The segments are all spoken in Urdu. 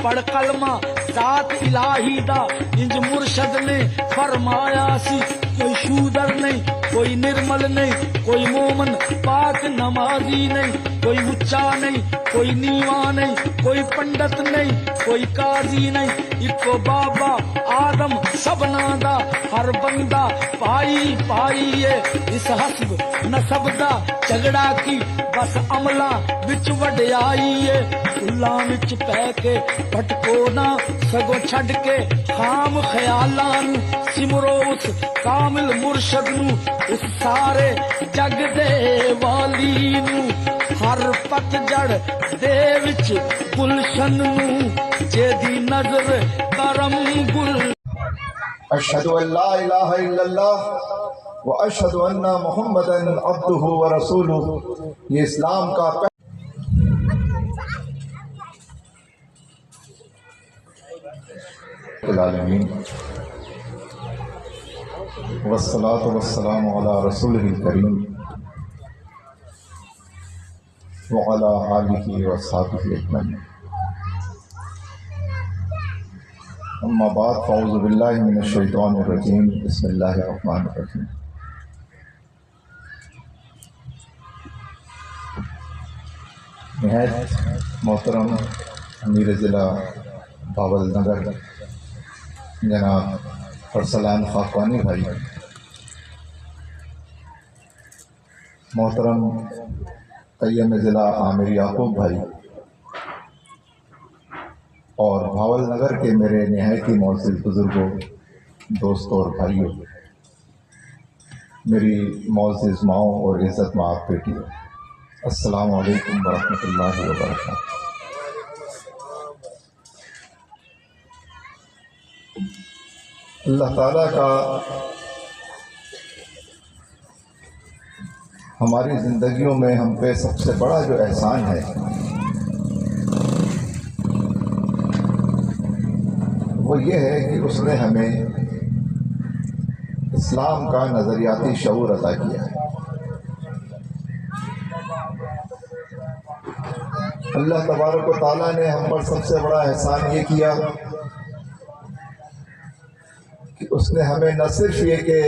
پڑھ کلمہ ذات الہی دا انج مرشد نے فرمایا سی کوئی شودر نہیں کوئی نرمل نہیں کوئی مومن پاک نمازی نہیں کوئی اچا نہیں کوئی نیواں نہیں کوئی پنڈت نہیں کوئی قاضی نہیں اکو بابا آدم سبنا دا ہر بندہ پائی پائی ہے اس حسب نسب دا جھگڑا کی بس عملہ وچ وڈیائی ہے اللہ وچ پہ کے بھٹکو نہ سگو چھڈ کے خام خیالاں نو سمرو اس کامل مرشد نو اس سارے جگ دے والی نو ہر پت جڑ دے وچ گلشن نو جے دی نظر کرم گل اشہد ان لا الہ الا اللہ و اشہد ان محمدا عبدہ و رسولہ. یہ اسلام کا العالمین والصلاة والسلام علی رسولہ الکریم وعلی آلہ وصحبہ اجمعین. اما بعد فاعوذ باللہ من الشیطان الرجیم بسم اللہ الرحمن الرحیم. نہایت محترم امیر ضلع بھاول نگر جناب ارسلان خاقانی بھائی، محترم قیم ضلع عامر یعقوب بھائی اور بھاول نگر کے میرے نہایت ہی معزز بزرگوں، دوستوں اور بھائیوں، میری معزز ماؤں اور عزت مآب بیٹیوں، السلام علیکم ورحمۃ اللہ وبرکاتہ. اللہ تعالیٰ کا ہماری زندگیوں میں ہم پہ سب سے بڑا جو احسان ہے وہ یہ ہے کہ اس نے ہمیں اسلام کا نظریاتی شعور عطا کیا ہے. اللہ تبارک و تعالیٰ نے ہم پر سب سے بڑا احسان یہ کیا کہ اس نے ہمیں نہ صرف یہ کہ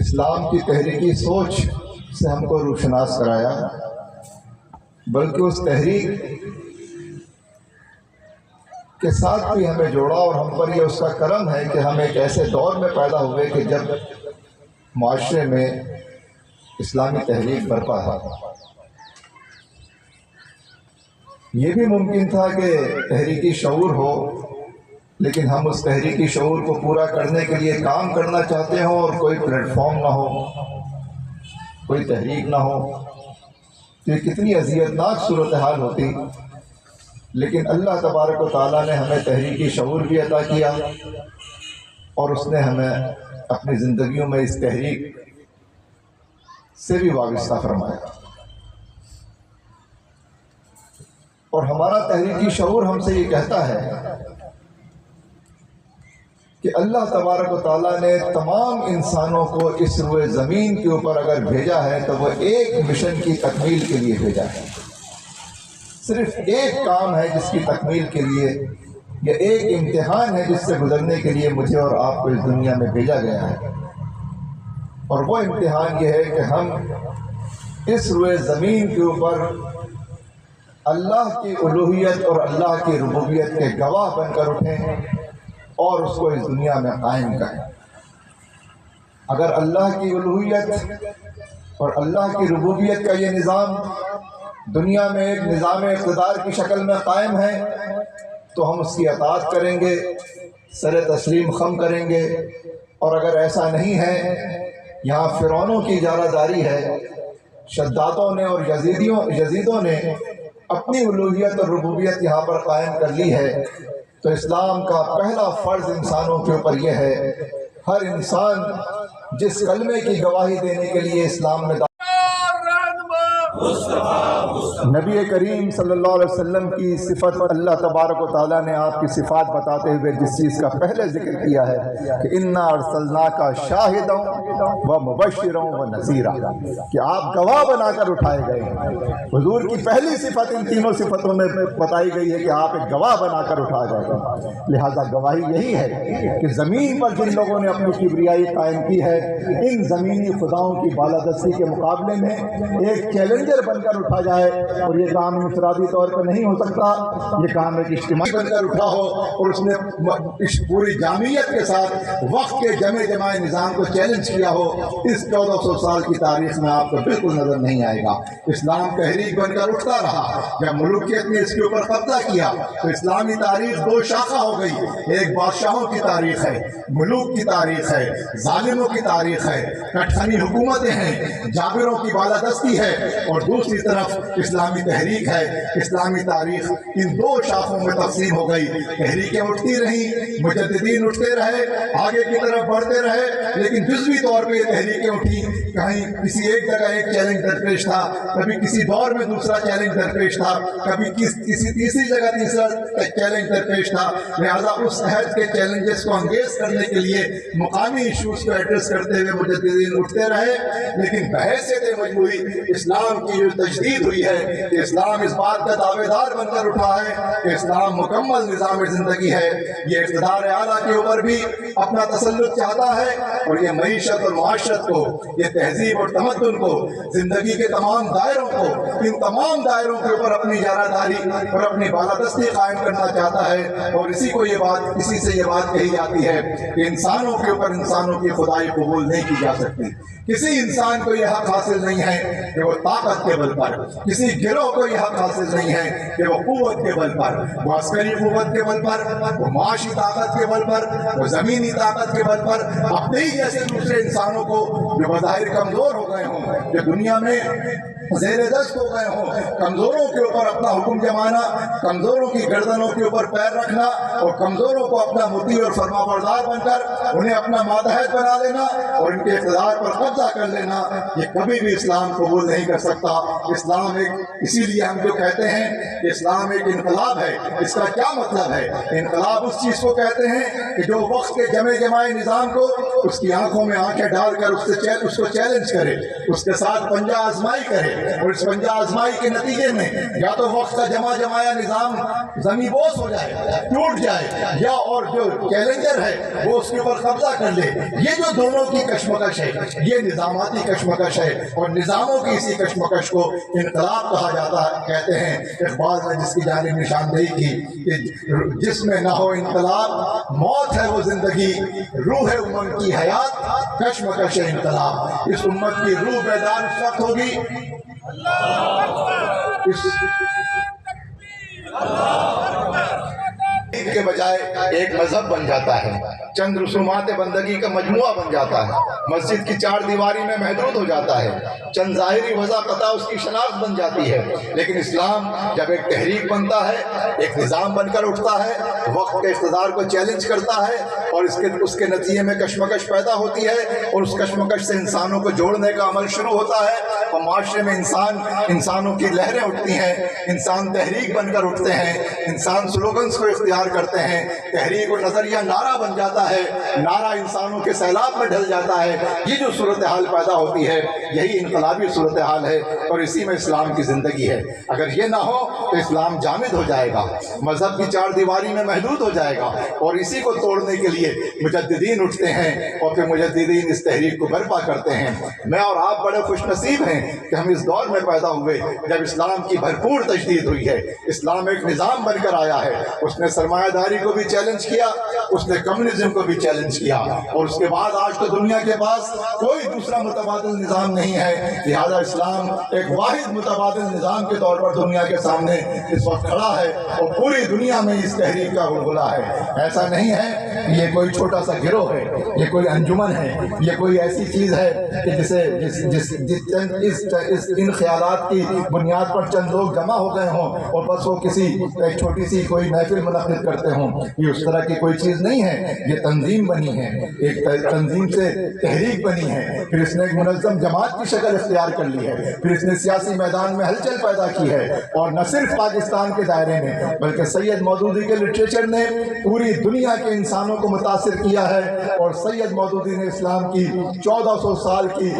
اسلام کی تحریکی سوچ سے ہم کو روشناس کرایا، بلکہ اس تحریک کے ساتھ بھی ہمیں جوڑا، اور ہم پر یہ اس کا کرم ہے کہ ہم ایک ایسے دور میں پیدا ہوئے کہ جب معاشرے میں اسلامی تحریک برپا تھا. یہ بھی ممکن تھا کہ تحریکی شعور ہو، لیکن ہم اس تحریکی شعور کو پورا کرنے کے لیے کام کرنا چاہتے ہوں اور کوئی پلیٹ فارم نہ ہو، کوئی تحریک نہ ہو، تو یہ کتنی اذیتناک صورتحال ہوتی. لیکن اللہ تبارک و تعالیٰ نے ہمیں تحریکی شعور بھی عطا کیا، اور اس نے ہمیں اپنی زندگیوں میں اس تحریک سے بھی وابستہ فرمایا. اور ہمارا تحریکی شعور ہم سے یہ کہتا ہے کہ اللہ تبارک و تعالیٰ نے تمام انسانوں کو اس روئے زمین کے اوپر اگر بھیجا ہے تو وہ ایک مشن کی تکمیل کے لیے بھیجا ہے. صرف ایک کام ہے جس کی تکمیل کے لیے، یا ایک امتحان ہے جس سے گزرنے کے لیے مجھے اور آپ کو اس دنیا میں بھیجا گیا ہے. اور وہ امتحان یہ ہے کہ ہم اس روئے زمین کے اوپر اللہ کی الوہیت اور اللہ کی ربوبیت کے گواہ بن کر اٹھیں اور اس کو اس دنیا میں قائم کریں. اگر اللہ کی الوہیت اور اللہ کی ربوبیت کا یہ نظام دنیا میں ایک نظام اقتدار کی شکل میں قائم ہے تو ہم اس کی اطاعت کریں گے، سر تسلیم خم کریں گے. اور اگر ایسا نہیں ہے، یہاں فرعونوں کی اجارہ داری ہے، شدادوں نے اور یزیدوں نے اپنی الوہیت اور ربوبیت یہاں پر قائم کر لی ہے، تو اسلام کا پہلا فرض انسانوں کے اوپر یہ ہے، ہر انسان جس کلمے کی گواہی دینے کے لیے اسلام میں نبی کریم صلی اللہ علیہ وسلم کی صفت اللہ تبارک و تعالیٰ نے آپ کی صفات بتاتے ہوئے جس چیز کا پہلے ذکر کیا ہے کہ انا ارسلناک شاہدا و مبشرا و نذیرا، کہ آپ گواہ بنا کر اٹھائے گئے ہیں۔ حضور کی پہلی صفت ان تینوں صفتوں میں بتائی گئی ہے کہ آپ ایک گواہ بنا کر اٹھائے گئے ہیں۔ لہذا گواہی یہی ہے کہ زمین پر جن لوگوں نے اپنی کبریائی قائم کی ہے، ان زمینی خداؤں کی بالادستی کے مقابلے میں ایک چیلنجر بن کر اٹھا جائے، اور یہ کام انفرادی طور پر نہیں ہو سکتا، یہ کام ایک اجتماعی بن کر اٹھا ہو، اور اس نے اس پوری جامعیت کے ساتھ وقت کے جمع نظام کو چیلنج کیا ہو۔ اس 1400 سال کی تاریخ میں آپ کو بالکل نظر نہیں آئے گا۔ اسلام تحریک بن کر اٹھتا رہا، جب ملوکیت نے اس کے اوپر قبضہ کیا تو اسلامی تاریخ دو شاخہ ہو گئی، ایک بادشاہوں کی تاریخ ہے، ملوک کی تاریخ ہے، ظالموں کی تاریخ ہے، کٹخنی حکومتیں ہیں، جابروں کی بالادستی ہے، اور دوسری طرف اسلامی تحریک ہے۔ اسلامی تاریخ ان دو شاخوں میں تقسیم ہو گئی۔ تحریکیں اٹھتی رہیں، مجددین اٹھتے رہے، آگے کی طرف بڑھتے رہے، لیکن جزوی طور پہ یہ تحریکیں اٹھی، کہیں کسی ایک جگہ ایک چیلنج درپیش تھا، کبھی کسی دور میں دوسرا چیلنج درپیش تھا، کبھی کسی تیسری جگہ تیسرا چیلنج درپیش تھا۔ لہذا اس عہد کے چیلنجز کو انگیز کرنے کے لیے مقامی ایشوز کو ایڈریس کرتے ہوئے مجددین اٹھتے رہے، لیکن بحیثیت مجموعی اسلام کی جو تجدید ہوئی ہے کہ اسلام اس بات کا دعوے دار بن کر اٹھا ہے کہ اسلام مکمل نظام زندگی ہے، یہ اقتدار اعلیٰ کے اوپر بھی اپنا تسلط چاہتا ہے، اور یہ معیشت اور معاشرت کو، یہ تہذیب اور تمدن کو، زندگی کے تمام دائروں کو، ان تمام دائروں کے اوپر اپنی اجارہ داری اور اپنی بالادستی قائم کرنا چاہتا ہے۔ اور اسی سے یہ بات کہی جاتی ہے کہ انسانوں کے اوپر انسانوں کی خدائی قبول نہیں کی جا سکتی۔ کسی انسان کو یہ حق حاصل نہیں ہے کہ وہ طاقت کے بل پر، کسی گروہ کو یہ حق حاصل نہیں ہے کہ وہ قوت کے بل پر، وہ عسکری قوت کے بل پر، وہ معاشی طاقت کے بل پر، وہ زمینی طاقت کے بل پر اپنے ہی جیسے دوسرے انسانوں کو جو بظاہر کمزور ہو گئے ہوں، جو دنیا میں زیر دست ہو گئے ہوں، کمزوروں کے اوپر اپنا حکم جمانا، کمزوروں کی گردنوں کے اوپر پیر رکھنا، اور کمزوروں کو اپنا مطیع اور فرما بردار بن کر انہیں اپنا ماتحت بنا لینا اور ان کے اقتدار پر قبضہ کر لینا، یہ کبھی بھی اسلام قبول نہیں کر سکتا۔ اسلام اسی لیے ہم جو کہتے ہیں کہ اسلام ایک انقلاب ہے، اس کا کیا مطلب ہے؟ انقلاب اس چیز کو کہتے ہیں کہ جو وقت کے جمع نظام کو اس کی آنکھوں میں آنکھیں ڈال کر اس کو چیلنج کرے، اس کے ساتھ پنجہ آزمائی کرے، اور اس پنجہ آزمائی کے نتیجے میں یا تو وقت کا جمایا نظام زمین بوس ہو جائے، ٹوٹ جائے، یا اور جو چیلنجر ہے وہ اس کے اوپر قبضہ کر لے۔ یہ جو دونوں کی کشمکش ہے، یہ نظاماتی کشمکش ہے، اور نظاموں کی اسی کشمکش کو انقلاب کہا جاتا ہے۔ کہتے ہیں اقبال نے جس کی جانب نشاندہی کی کہ جس میں نہ ہو انقلاب، موت ہے وہ زندگی، روح امت کی حیات، کشمکش انقلاب۔ اس امت کی روح بیدار اس وقت ہوگی کے بجائے ایک مذہب بن جاتا ہے، چند رسومات بندگی کا مجموعہ بن جاتا ہے، مسجد کی چار دیواری میں محدود ہو جاتا ہے، چند ظاہری وضاقتہ اس کی شناخت بن جاتی ہے۔ لیکن اسلام جب ایک تحریک بنتا ہے، ایک نظام بن کر اٹھتا ہے، وقت کے اقتدار کو چیلنج کرتا ہے، اور اس کے نتیجے میں کشمکش پیدا ہوتی ہے، اور اس کشمکش سے انسانوں کو جوڑنے کا عمل شروع ہوتا ہے، اور معاشرے میں انسانوں کی لہریں اٹھتی ہیں، انسان تحریک بن کر اٹھتے ہیں، انسان سلوگنز کو اختیار کرتے ہیں، تحریک اور نظریہ نعرہ بن جاتا ہے، نعرہ انسانوں کے سیلاب میں ڈھل جاتا ہے۔ یہ جو صورتحال پیدا ہوتی ہے، یہی انقلابی صورتحال ہے، اور اسی میں اسلام کی زندگی ہے۔ اگر یہ نہ ہو تو اسلام جامد ہو جائے گا، مذہب کی چار دیواری میں محدود ہو جائے گا، اور اسی کو توڑنے کے لیے مجددین اٹھتے ہیں، اور پھر مجددین اس تحریک کو برپا کرتے ہیں۔ میں اور آپ بڑے خوش نصیب ہیں کہ ہم اس دور میں پیدا ہوئے جب اسلام کی بھرپور تجدید ہوئی ہے۔ اسلام ایک نظام بن کر آیا ہے، اس نے سرمایہ داری کو بھی چیلنج کیا، اس نے کمیونزم کو بھی چیلنج کیا، اور اس کے بعد آج تو دنیا کے پاس کوئی دوسرا متبادل نظام نہیں ہے، لہذا اسلام ایک واحد متبادل نظام کے طور پر دنیا کے سامنے اس وقت کھڑا ہے، اور پوری دنیا میں اس تحریک کا غلغلہ ہے۔ ایسا نہیں ہے کہ یہ کوئی چھوٹا سا گروہ ہے، یہ کوئی انجمن ہے، یہ کوئی ایسی چیز ہے کہ ان خیالات کی بنیاد پر چند لوگ جمع ہو گئے ہوں اور بس وہ کسی ایک چھوٹی سی کوئی محفل منعقد کرتے ہوں۔ یہ اس طرح کی کوئی چیز نہیں ہے، یہ تنظیم بنی ہے، ایک تنظیم سے تحریک بنی ہے، پھر اس نے ایک منظم جماعت کی شکل اختیار کر لی ہے، پھر اس نے سیاسی میدان میں ہلچل پیدا کی ہے، اور نہ صرف پاکستان کے دائرے میں بلکہ سید مودودی کے لٹریچر نے پوری دنیا کے انسانوں کو متاثر کیا ہے، اور سید مودودی نے اسلام کی 1400 سال کی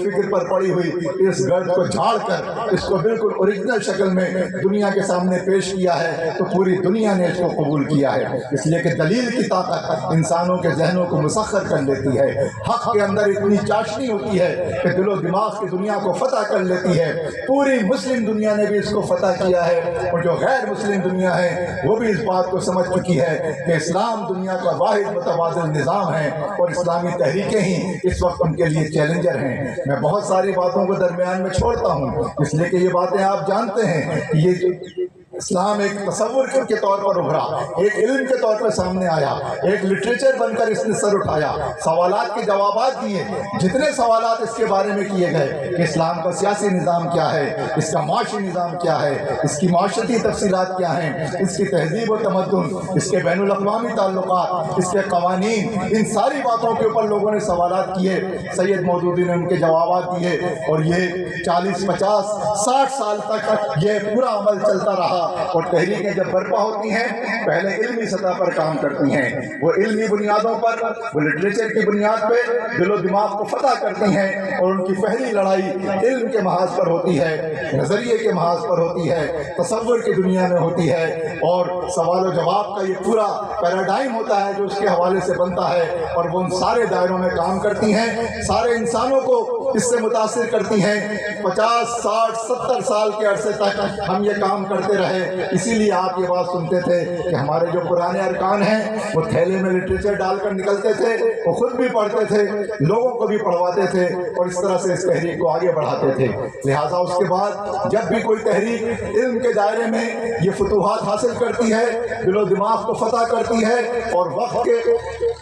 فکر پر پڑی ہوئی اس گرد کو جھاڑ کر اس کو بالکل اوریجنل شکل میں دنیا کے سامنے پیش کیا ہے، تو پوری دنیا نے اس کو قبول کیا ہے، اس لیے کہ دلیل کی طاقت انسانوں کے ذہنوں کو مسخر کر لیتی ہے، حق کے اندر اتنی چاشنی ہوتی ہے کہ دل و دماغ کی دنیا کو فتح کر لیتی ہے۔ پوری مسلم دنیا نے بھی اس کو فتح کیا ہے، اور جو غیر مسلم دنیا ہے وہ بھی اس بات کو سمجھ چکی ہے کہ اسلام دنیا کا واحد متوازن نظام ہے، اور اسلامی تحریکیں ہی اس وقت ان کے لیے چیلنجر ہیں۔ میں بہت ساری باتوں کو درمیان میں چھوڑتا ہوں، اس لیے کہ یہ باتیں آپ جانتے ہیں کہ یہ اسلام ایک تصور کے طور پر ابھرا، ایک علم کے طور پر سامنے آیا، ایک لٹریچر بن کر اس نے سر اٹھایا، سوالات کے جوابات دیے، جتنے سوالات اس کے بارے میں کیے گئے کہ اسلام کا سیاسی نظام کیا ہے، اس کا معاشی نظام کیا ہے، اس کی معاشرتی تفصیلات کیا ہیں، اس کی تہذیب و تمدن، اس کے بین الاقوامی تعلقات، اس کے قوانین، ان ساری باتوں کے اوپر لوگوں نے سوالات کیے، سید مودودی نے ان کے جوابات دیے، اور یہ 40 50 60 سال تک یہ پورا عمل چلتا رہا۔ اور تحریکیں جب برپا ہوتی ہیں پہلے علمی سطح پر کام کرتی ہیں، وہ علمی بنیادوں پر، وہ لٹریچر کی بنیاد پہ دل و دماغ کو فتح کرتی ہیں، اور ان کی پہلی لڑائی علم کے محاذ پر ہوتی ہے، نظریے کے محاذ پر ہوتی ہے، تصور کی دنیا میں ہوتی ہے، اور سوال و جواب کا یہ پورا پیراڈائم ہوتا ہے جو اس کے حوالے سے بنتا ہے، اور وہ ان سارے دائروں میں کام کرتی ہیں، سارے انسانوں کو اس سے متاثر کرتی ہیں۔ 50 60 70 سال کے عرصے تک ہم یہ کام کرتے رہے، اسی لیے آپ یہ بات سنتے تھے کہ ہمارے جو پرانے ارکان ہیں وہ تھیلے میں لٹریچر ڈال کر نکلتے تھے، وہ خود بھی پڑھتے تھے، لوگوں کو بھی پڑھواتے تھے، اور اس طرح سے اس تحریک کو آگے بڑھاتے تھے۔ لہٰذا اس کے بعد جب بھی کوئی تحریک علم کے دائرے میں یہ فتوحات حاصل کرتی ہے، دل و دماغ کو فتح کرتی ہے، اور وقت کے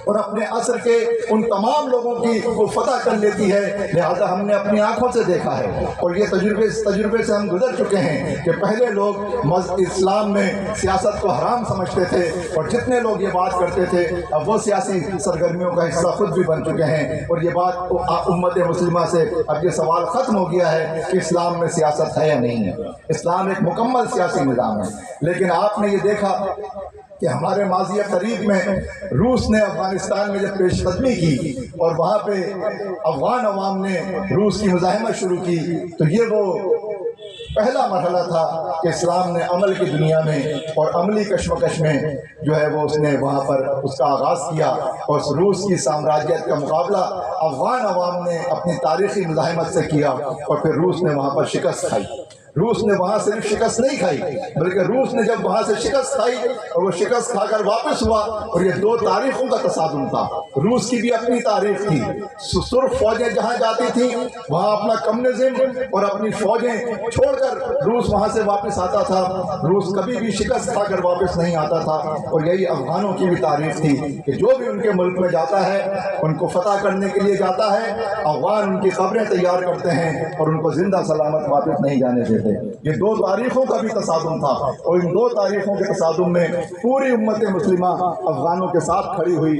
اور اپنے عصر کے ان تمام لوگوں کی وہ فتح کر لیتی ہے، لہٰذا ہم نے اپنی آنکھوں سے دیکھا ہے، اور یہ تجربے سے ہم گزر چکے ہیں کہ پہلے لوگ اسلام میں سیاست کو حرام سمجھتے تھے، اور جتنے لوگ یہ بات کرتے تھے اب وہ سیاسی سرگرمیوں کا حصہ خود بھی بن چکے ہیں، اور یہ بات امت مسلمہ سے اب یہ سوال ختم ہو گیا ہے کہ اسلام میں سیاست ہے یا نہیں ہے۔ اسلام ایک مکمل سیاسی نظام ہے، لیکن آپ نے یہ دیکھا کہ ہمارے ماضی قریب میں روس نے افغانستان میں جب پیش قدمی کی اور وہاں پہ افغان عوام نے روس کی مزاحمت شروع کی، تو یہ وہ پہلا مرحلہ تھا کہ اسلام نے عمل کی دنیا میں اور عملی کشمکش میں جو ہے وہ اس نے وہاں پر اس کا آغاز کیا، اور روس کی سامراجیت کا مقابلہ افغان عوام نے اپنی تاریخی مزاحمت سے کیا، اور پھر روس نے وہاں پر شکست کھائی۔ روس نے وہاں صرف شکست نہیں کھائی بلکہ روس نے جب وہاں سے شکست کھائی اور وہ شکست کھا کر واپس ہوا، اور یہ دو تاریخوں کا تصادم تھا۔ روس کی بھی اپنی تاریخ تھی، سرخ فوجیں جہاں جاتی تھیں وہاں اپنا کمیونزم اور اپنی فوجیں چھوڑ کر روس وہاں سے واپس آتا تھا، روس کبھی بھی شکست کھا کر واپس نہیں آتا تھا۔ اور یہی افغانوں کی بھی تاریخ تھی کہ جو بھی ان کے ملک میں جاتا ہے ان کو فتح کرنے کے لیے جاتا ہے، افغان ان کی قبریں تیار کرتے ہیں اور ان کو زندہ سلامت واپس نہیں جانے دیتے۔ یہ دو تاریخوں کا بھی تصادم تھا، اور ان دو تاریخوں کے تصادم میں پوری امت مسلمہ افغانوں کے ساتھ کھڑی ہوئی،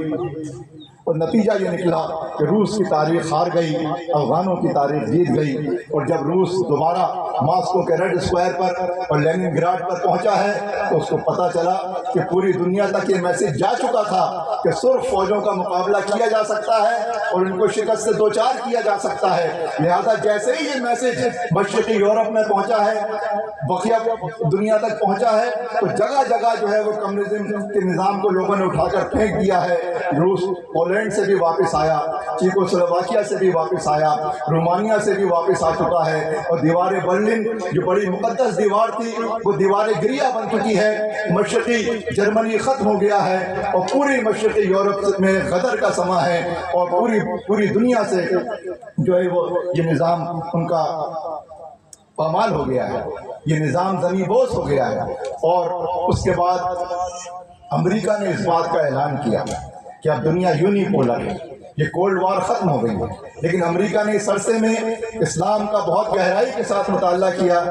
اور نتیجہ یہ نکلا کہ روس کی تاریخ ہار گئی، افغانوں کی تاریخ جیت گئی۔ اور جب روس دوبارہ ماسکو کے ریڈ اسکوائر پر اور لینن گراڈ پر پہنچا ہے تو اس کو پتہ چلا کہ پوری دنیا تک یہ میسج جا چکا تھا کہ سرخ فوجوں کا مقابلہ کیا جا سکتا ہے اور ان کو شکست سے دوچار کیا جا سکتا ہے۔ لہذا جیسے ہی یہ میسج مشرقی یورپ میں پہنچا ہے، بقیہ دنیا تک پہنچا ہے، تو جگہ جگہ جو ہے وہ کمیونزم کے نظام کو لوگوں نے اٹھا کر پھینک دیا ہے۔ روس پولینڈ سے بھی واپس آیا، چیکو سلوواکیہ سے بھی واپس آیا، رومانیہ سے بھی واپس آ چکا ہے، اور دیوار برلن جو بڑی مقدس دیوار تھی وہ دیوار گریا بن چکی ہے۔ مشرقی جرمنی ختم ہو گیا ہے، اور پوری مشرقی یورپ میں غدر کا سما ہے، اور پوری دنیا سے جو ہے وہ یہ نظام ان کا پامال ہو گیا ہے، یہ نظام زمین بوس ہو گیا ہے۔ اور اس کے بعد امریکہ نے اس بات کا اعلان کیا کہ اب دنیا یونی پولر ہے، یہ کولڈ وار ختم ہو گئی ہے۔ لیکن امریکہ نے اس عرصے میں اسلام کا بہت گہرائی کے ساتھ مطالعہ کیا۔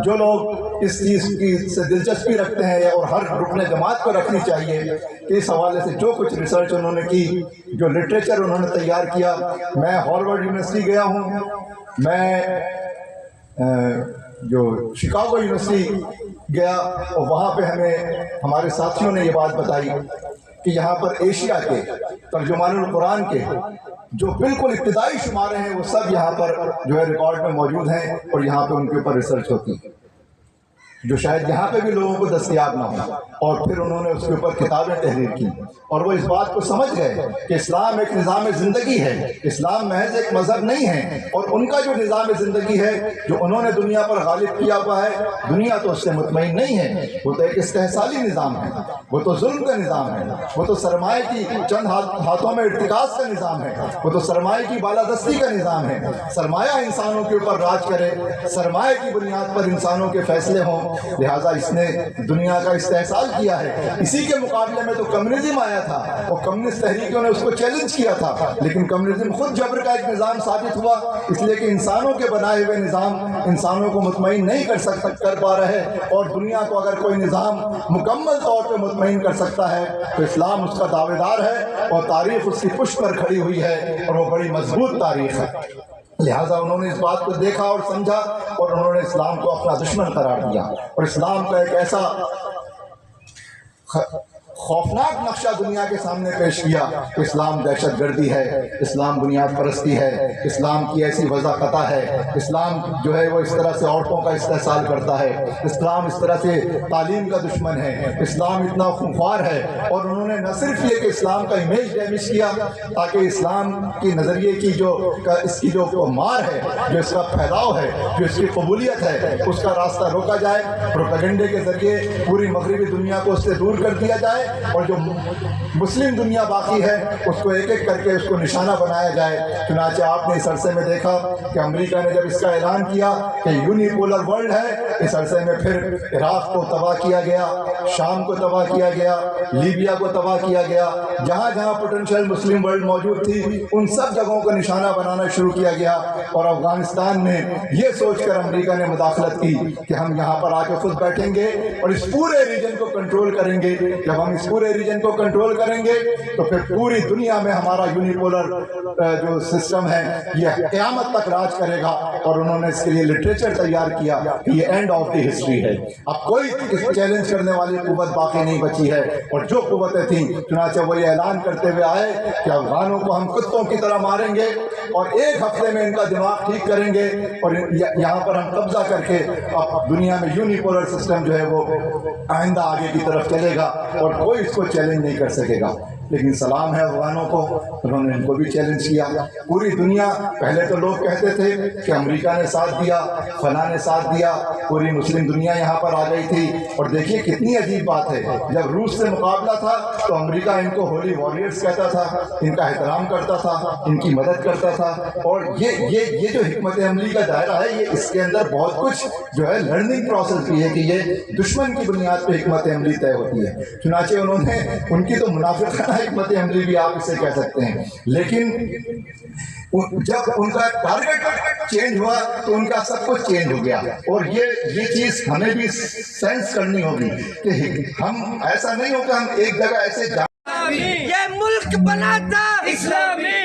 جو لوگ اس چیز کی سے دلچسپی رکھتے ہیں اور ہر رکن جماعت کو رکھنی چاہیے کہ اس حوالے سے جو کچھ ریسرچ انہوں نے کی، جو لٹریچر انہوں نے تیار کیا، میں ہارورڈ یونیورسٹی گیا ہوں، میں جو شکاگو یونیورسٹی گیا اور وہاں پہ ہمیں ہمارے ساتھیوں نے یہ بات بتائی کہ یہاں پر ایشیا کے ترجمان القرآن کے جو بالکل ابتدائی شمارے ہیں وہ سب یہاں پر جو ہے ریکارڈ میں موجود ہیں اور یہاں پہ ان کے اوپر ریسرچ ہوتی ہے جو شاید یہاں پہ بھی لوگوں کو دستیاب نہ ہو۔ اور پھر انہوں نے اس کے اوپر کتابیں تحریر کی اور وہ اس بات کو سمجھ گئے کہ اسلام ایک نظام زندگی ہے، اسلام محض ایک مذہب نہیں ہے، اور ان کا جو نظام زندگی ہے جو انہوں نے دنیا پر غالب کیا ہوا ہے، دنیا تو اس سے مطمئن نہیں ہے، وہ تو ایک استحصالی نظام ہے، وہ تو ظلم کا نظام ہے، وہ تو سرمایہ کی چند ہاتھوں میں ارتکاز کا نظام ہے، وہ تو سرمایہ کی بالادستی کا نظام ہے، سرمایہ انسانوں کے اوپر راج کرے، سرمایہ کی بنیاد پر انسانوں کے فیصلے ہوں، لہٰذا اس نے دنیا کا استحصال کیا ہے۔ اسی کے مقابلے میں تو کمیونزم آیا تھا اور کمیونسٹ تحریکوں نے اس کو چیلنج کیا تھا، لیکن کمیونزم خود جبر کا ایک نظام ثابت ہوا، اس لیے کہ انسانوں کے بنائے ہوئے نظام انسانوں کو مطمئن نہیں کر پا رہے، اور دنیا کو اگر کوئی نظام مکمل طور پہ مطمئن کر سکتا ہے تو اسلام اس کا دعوے دار ہے، اور تاریخ اس کی پشت پر کھڑی ہوئی ہے اور وہ بڑی مضبوط تاریخ ہے۔ لہٰذا انہوں نے اس بات کو دیکھا اور سمجھا اور انہوں نے اسلام کو اپنا دشمن قرار دیا، اور اسلام کا ایک ایسا خوفناک نقشہ دنیا کے سامنے پیش کیا کہ اسلام دہشت گردی ہے، اسلام بنیاد پرستی ہے، اسلام کی ایسی وضاحت ہے، اسلام جو ہے وہ اس طرح سے عورتوں کا استحصال کرتا ہے، اسلام اس طرح سے تعلیم کا دشمن ہے، اسلام اتنا خونخوار ہے۔ اور انہوں نے نہ صرف یہ کہ اسلام کا امیج ڈیمیج کیا تاکہ اسلام کی نظریے کی اس کی جو مار ہے، جو اس کا پھیلاؤ ہے، جو اس کی قبولیت ہے، اس کا راستہ روکا جائے، پروپیگنڈے کے ذریعے پوری مغربی دنیا کو اس سے دور کر دیا جائے، اور جو مسلم دنیا باقی ہے اس کو ایک ایک کر کے اس کو نشانہ بنایا جائے۔ چنانچہ آپ نے اس عرصے میں دیکھا کہ امریکہ نے جب اس کا اعلان کیا کہ یونیپولر ورلڈ ہے، اس عرصے میں پھر عراق کو تباہ کیا گیا، شام کو تباہ کیا گیا، لیبیا کو تباہ کیا گیا، جہاں جہاں پوٹینشیل مسلم ورلڈ موجود تھی ان سب جگہوں کو نشانہ بنانا شروع کیا گیا۔ اور افغانستان میں یہ سوچ کر امریکہ نے مداخلت کی کہ ہم یہاں پر آ کے خود بیٹھیں گے اور اس پورے ریجن کو کنٹرول کریں گے۔ جب ہم اس پورے ریجن کو کنٹرول کریں گے تو پھر پوری دنیا میں ہمارا یونیپولر جو سسٹم ہے یہ قیامت تک راج کرے گا۔ اور انہوں نے اس کے لیے لٹریچر تیار کیا کہ یہ اینڈ آف دی ہسٹری ہے، اب کوئی چیلنج کرنے والی قوت باقی نہیں بچی ہے۔ اور جو قوتیں تھیں چنانچہ وہ یہ اعلان کرتے ہوئے آئے کہ افغانوں کو ہم کتوں کی طرح ماریں گے اور ایک ہفتے میں ان کا دماغ ٹھیک کریں گے، اور یہاں پر ہم قبضہ کر کے اب دنیا میں یونیپولر سسٹم جو ہے وہ آئندہ آگے کی طرف چلے گا اور کوئی اس کو چیلنج نہیں کر سکے گا۔ لیکن سلام ہے افغانوں کو، انہوں نے ان کو بھی چیلنج کیا۔ پوری دنیا، پہلے تو لوگ کہتے تھے کہ امریکہ نے ساتھ دیا، فلاں نے ساتھ دیا، پوری مسلم دنیا یہاں پر آ گئی تھی۔ اور دیکھیے کتنی عجیب بات ہے، جب روس سے مقابلہ تھا تو امریکہ ان کو ہولی واریئرز کہتا تھا، ان کا احترام کرتا تھا، ان کی مدد کرتا تھا۔ اور یہ جو حکمت عملی کا دائرہ ہے، یہ اس کے اندر بہت کچھ جو ہے لرننگ پروسیس بھی ہے کہ یہ دشمن کی بنیاد پہ حکمت عملی طے ہوتی ہے۔ چنانچہ انہوں نے ان کی تو منافقانہ حکمت عملی بھی آپ اسے کہہ سکتے ہیں، لیکن جب ان کا ٹارگٹ چینج ہوا تو ان کا سب کچھ چینج ہو گیا۔ اور یہ چیز ہمیں بھی سینس کرنی ہوگی کہ ہم ایسا نہیں ہو کہ ہم ایک جگہ ایسے یہ ملک بنا تھا اسلامی،